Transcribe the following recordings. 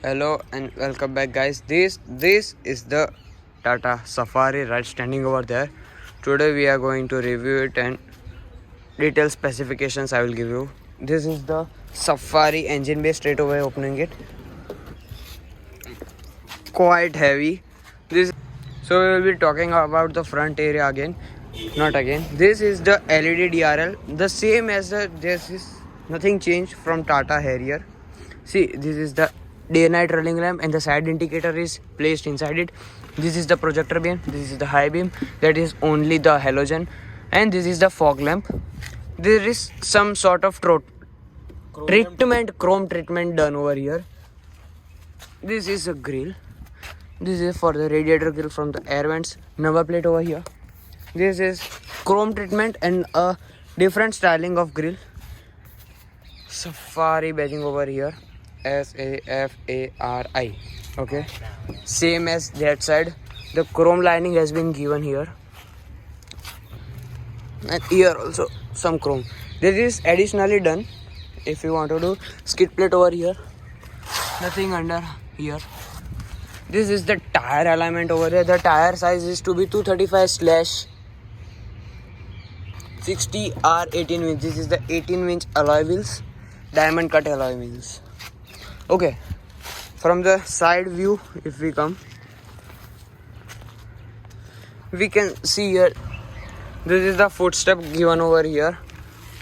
Hello and welcome back, guys. This is the Tata Safari right standing over there. Today we are going to review it and detailed specifications I will give you. This is the Safari engine bay, straight away opening it. Quite heavy. So we will be talking about the front area again. Not again. This is the LED DRL, the same as this is nothing changed from Tata Harrier. See, this is the day night rolling lamp and the side indicator is placed inside it. This is the projector beam, this is the high beam, that is only the halogen, and this is the fog lamp. There is some sort of chrome treatment done over here. This is a grill. This is for the radiator grill from the air vents. Number plate over here. This is chrome treatment and a different styling of grill. Safari badging over here. SAFARI. Okay, same as that side. The chrome lining has been given here, and here also some chrome. This is additionally done. If you want to do skid plate over here, nothing under here. This is the tire alignment over here. The tire size is to be 235/60R18 inch. This is the 18-inch alloy wheels, diamond cut alloy wheels. Okay, from the side view, if we come, we can see here, this is the footstep given over here,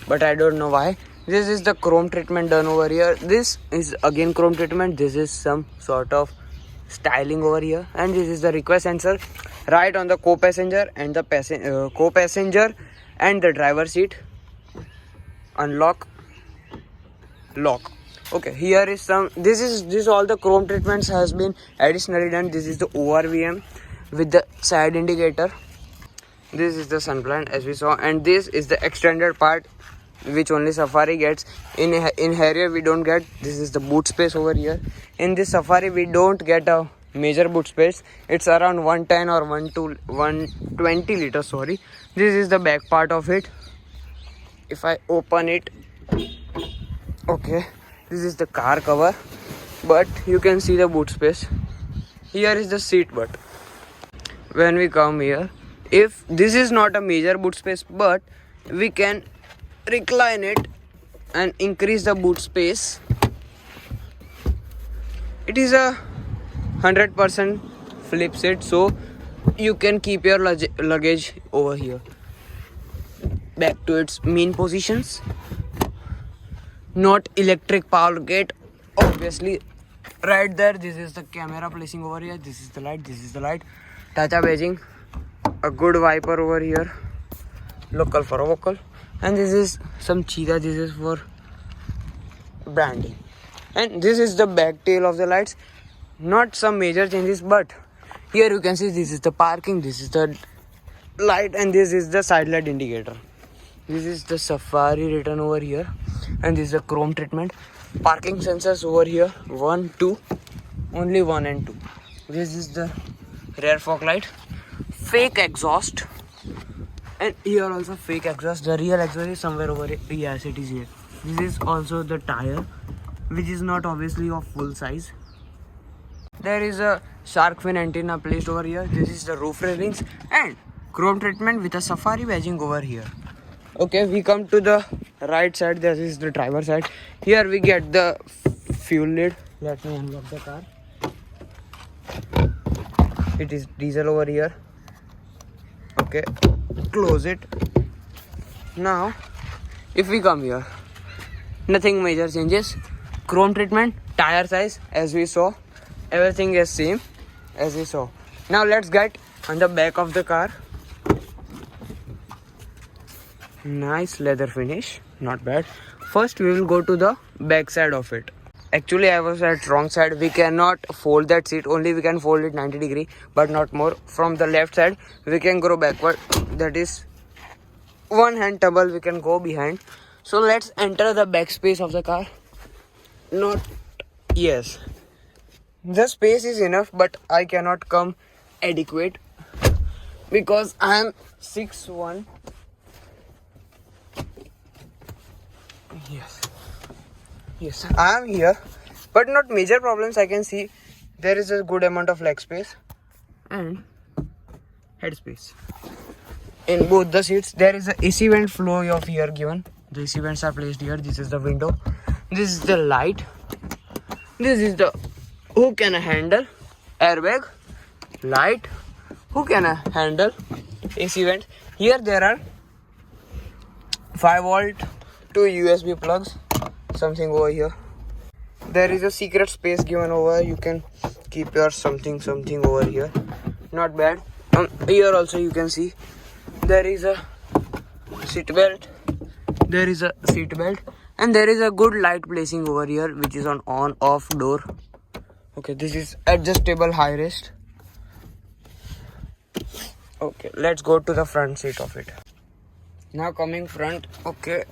but I don't know why. This is the chrome treatment done over here. This is again chrome treatment. This is some sort of styling over here, and this is the request sensor right on the co-passenger and the co-passenger and the driver seat. Unlock, lock. Okay, here is some, this all the chrome treatments has been additionally done. This is the ORVM with the side indicator. This is the sun blind as we saw, and this is the extended part which only Safari gets. In Harrier we don't get. This is the boot space over here. In this Safari we don't get a major boot space. It's around 110 or 120 liters, sorry. This is the back part of it. If I open it, okay, this is the car cover, but you can see the boot space. Here is the seat butt. When we come here, if this is not a major boot space, but we can recline it and increase the boot space. It is a 100% flip seat, so you can keep your luggage over here. Back to its main positions. Not electric power gate, obviously. Right there, this is the camera placing over here. This is the light, this is the light. Tata badging, a good wiper over here, local for vocal, and this is some cheetah. This is for branding, and this is the back tail of the lights. Not some major changes, but here you can see this is the parking, this is the light, and this is the side light indicator. This is the Safari written over here, and this is the chrome treatment. Parking sensors over here, 1, 2, only 1 and 2. This is the rear fog light, fake exhaust, and here also fake exhaust. The real exhaust is somewhere over here. Yes, it is here. This is also the tire, which is not obviously of full size. There is a shark fin antenna placed over here. This is the roof railings and chrome treatment with a Safari badging over here. Okay, we come to the right side. This is the driver side. Here we get the fuel lid. Let me unlock the car. It is diesel over here. Okay, close it. Now, if we come here, nothing major changes. Chrome treatment, tire size as we saw. Everything is same as we saw. Now let's get on the back of the car. Nice leather finish, not bad. First we will go to the back side of it. Actually I was at wrong side. We cannot fold that seat, only we can fold it 90 degree, but not more. From the left side we can go backward, that is one hand table we can go behind. So let's enter the back space of the car. Yes, the space is enough, but I cannot come adequate because I am 6'1". Yes, I am here but not major problems I can see. There is a good amount of leg space and head space in both the seats. There is a AC vent flow of here given. The AC vents are placed here. This is the window, this is the light, this is the hook and a handle, airbag, light, hook and a handle, AC vent. Here there are 5 volt, 2 USB plugs, something over here. There is a secret space given over. You can keep your something over here. Not bad. Here also you can see there is a seat belt. There is a seat belt and there is a good light placing over here, which is on off door. Okay, this is adjustable high rest. Okay, let's go to the front seat of it. Now coming front. Okay,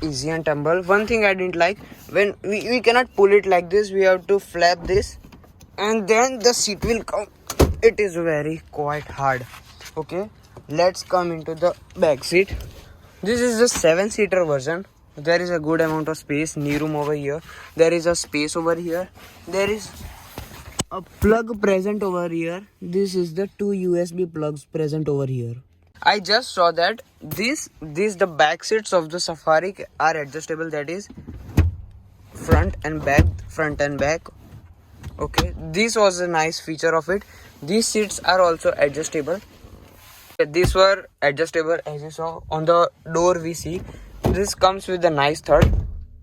easy and tumble. One thing I didn't like, when we cannot pull it like this, we have to flap this and then the seat will come. It is very quite hard. Okay, let's come into the back seat. This is the 7-seater version. There is a good amount of space, knee room over here. There is a space over here. There is a plug present over here. This is the 2 USB plugs present over here. I just saw that the back seats of the Safari are adjustable, that is front and back. Okay, this was a nice feature of it. These seats are also adjustable. These were adjustable, as you saw on the door. We see this comes with a nice third,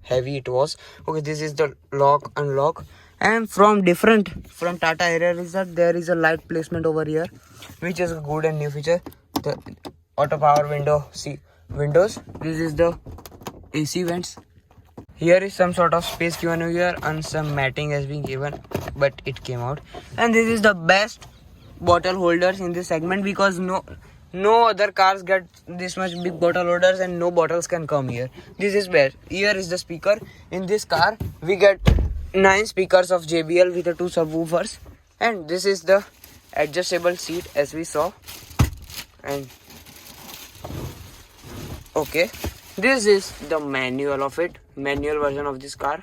heavy it was. Okay, this is the lock unlock, and from Tata Harrier is that there is a light placement over here, which is a good and new feature. The auto power windows. This is the AC vents. Here is some sort of space given here and some matting has been given, but it came out. And this is the best bottle holders in this segment, because no other cars get this much big bottle holders and no bottles can come here. This is best. Here is the speaker. In this car we get 9 speakers of JBL with the 2 subwoofers, and this is the adjustable seat as we saw. And okay, this is the manual version of this car.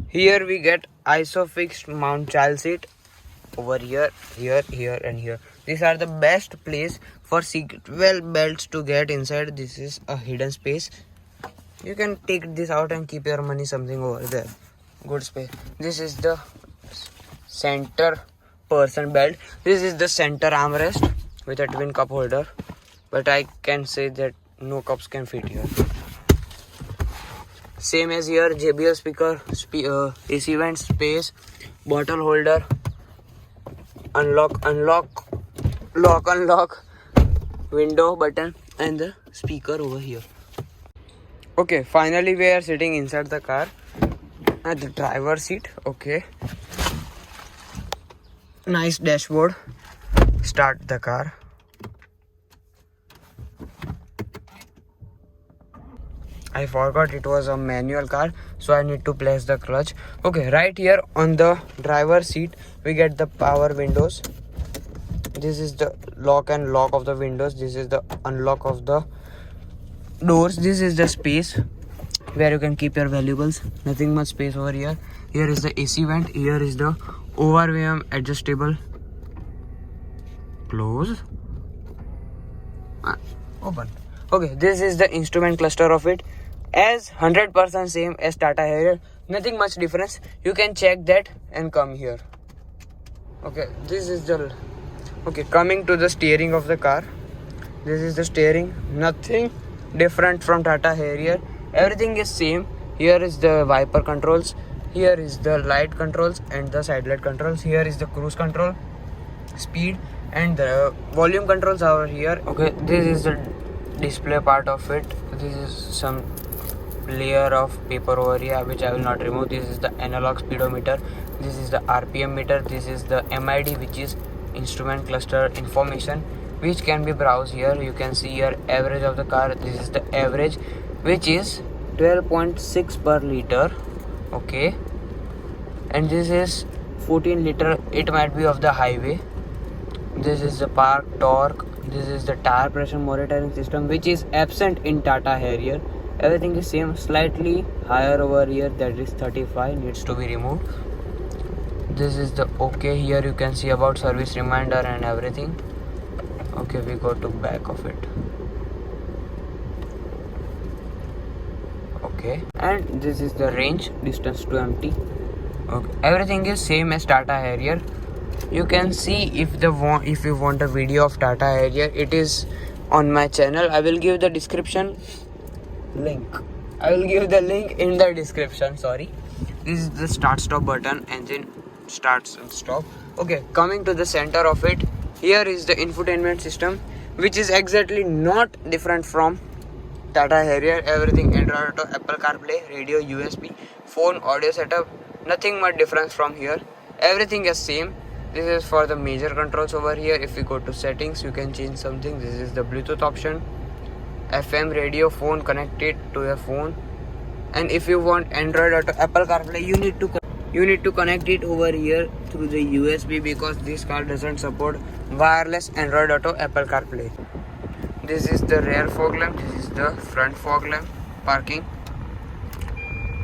Here we get ISOFIX mount child seat over here and here. These are the best place for seatbelt belts to get inside. This is a hidden space. You can take this out and keep your money something over there. Good space. This is the center person belt. This is the center armrest with a twin cup holder, but I can say that no cups can fit here. Same as here, JBL speaker, AC vent space, bottle holder, unlock, window button, and the speaker over here. Okay, finally we are sitting inside the car at the driver's seat. Okay, nice dashboard. Start the car. I forgot it was a manual car, so I need to place the clutch. Okay, right here on the driver's seat we get the power windows. This is the lock and lock of the windows. This is the unlock of the doors. This is the space where you can keep your valuables. Nothing much space over here. Here is the AC vent. Here is the overwhelm adjustable. Close. Open. Okay, this is the instrument cluster of it, as 100% same as Tata Harrier. Nothing much difference. You can check that and come here. Okay, this is the coming to the steering of the car. This is the steering. Nothing different from Tata Harrier. Everything is same. Here is the wiper controls. Here is the light controls and the side light controls. Here is the cruise control, speed, and the volume controls are here. Okay, this is the display part of it. This is some layer of paper over here which I will not remove. This is the analog speedometer. This is the RPM meter. This is the MID, which is instrument cluster information, which can be browsed here. You can see here average of the car. This is the average, which is 12.6 per liter. Okay, and this is 14 liter. It might be of the highway. This is the park torque. This is the tire pressure monitoring system, which is absent in Tata Harrier. Everything is same, slightly higher over here, that is 35, needs to be removed. This is the okay. Here you can see about service reminder and everything. Okay, we go to back of it. Okay, and this is the range, distance to empty. Okay, everything is same as Tata Harrier. You can see if you want a video of Tata Harrier, it is on my channel. I will give the description link. I will give the link in the description. Sorry. This is the start stop button. Engine starts and stop. Okay, coming to the center of it, here is the infotainment system, which is exactly not different from Tata Harrier. Everything Android Auto, Apple CarPlay, radio, USB, phone, audio setup. Nothing much difference from here. Everything is same. This is for the major controls over here. If you go to settings, you can change something. This is the Bluetooth option, FM, radio, phone, connected to your phone. And if you want Android Auto, Apple CarPlay, you need to connect it over here through the USB, because this car doesn't support wireless Android Auto, Apple CarPlay. This is the rear fog lamp. This is the front fog lamp. Parking.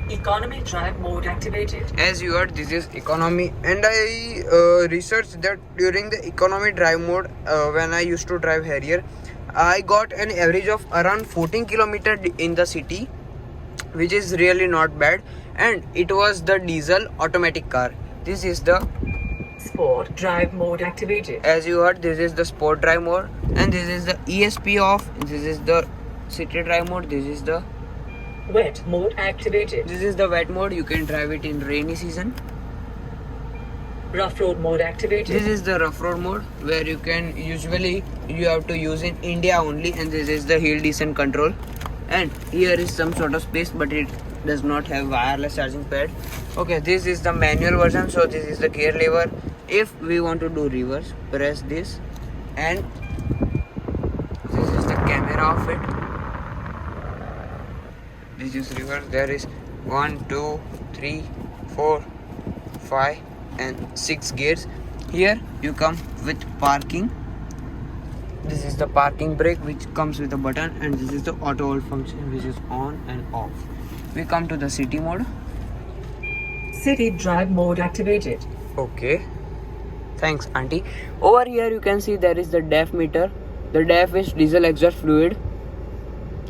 Economy drive mode activated. As you heard, this is economy, and I researched that during the economy drive mode, when I used to drive Harrier, I got an average of around 14 km in the city, which is really not bad, and it was the diesel automatic car. This is the Sport drive mode activated. As you heard, this is the sport drive mode, and this is the ESP off. This is the city drive mode. This is the Wet mode activated. This is the wet mode. You can drive it in rainy season. Rough road mode activated. This is the rough road mode, where you have to use in India only, and this is the hill descent control. And here is some sort of space, but it does not have wireless charging pad. Okay, this is the manual version, so this is the gear lever. If we want to do reverse, press this, and this is the camera of it. This is reverse. There is 1, 2, 3, 4, 5 and 6 gears. Here you come with parking. This is the parking brake, which comes with a button, and this is the auto hold function, which is on and off. We come to the city mode. City drive mode activated. Okay, thanks auntie. Over here you can see there is the DEF meter. The DEF is diesel exhaust fluid,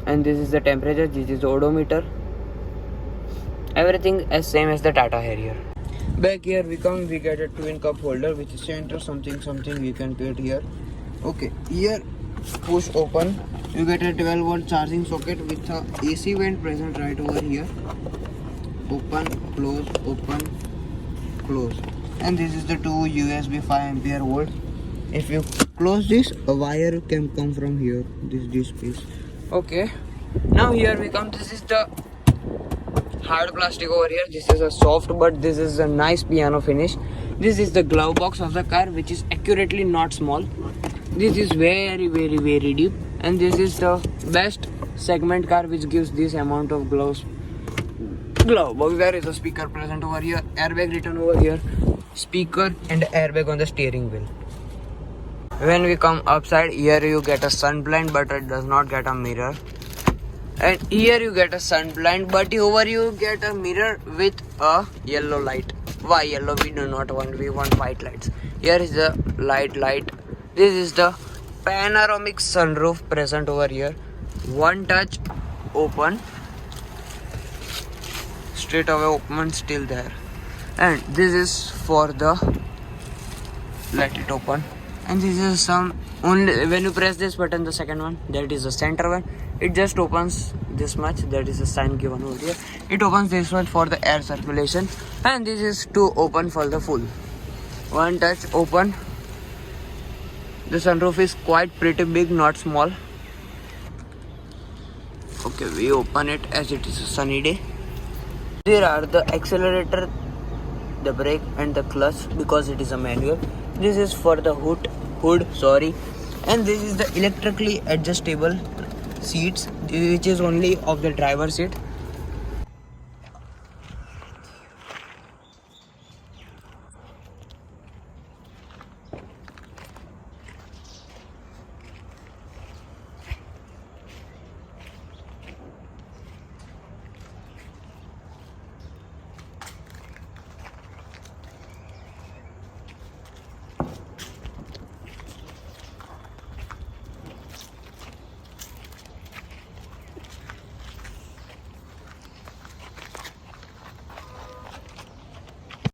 and this is the temperature. This is the odometer. Everything is same as the Tata Harrier. Back here we get a twin cup holder, which is center something we can put here. Okay, here push open, you get a 12-volt charging socket with a AC vent present right over here. Open, close, and this is the two USB 5 ampere volt. If you close this, a wire can come from here, this piece. Okay, now here we come. This is the hard plastic over here. This is a soft, but this is a nice piano finish. This is the glove box of the car, which is accurately not small. This is very deep, and this is the best segment car which gives this amount of glove box. There is a speaker present over here, airbag written over here, speaker and airbag on the steering wheel. When we come upside, here you get a sun blind, but it does not get a mirror. And here you get a sun blind, but over you get a mirror with a yellow light. Why yellow? We do not want, we want white lights. Here is the light. This is the panoramic sunroof present over here. One touch, open. Straight away open, still there. And this is for the let it open. And this is some only when you press this button, the second one, that is the center one, it just opens this much. That is a sign given over here. It opens this one for the air circulation, and this is to open for the full. One touch, open. The sunroof is quite pretty big, not small. Okay, we open it as it is a sunny day. There are the accelerator, the brake and the clutch, because it is a manual. This is for the hood, and this is the electrically adjustable seats, which is only of the driver seat.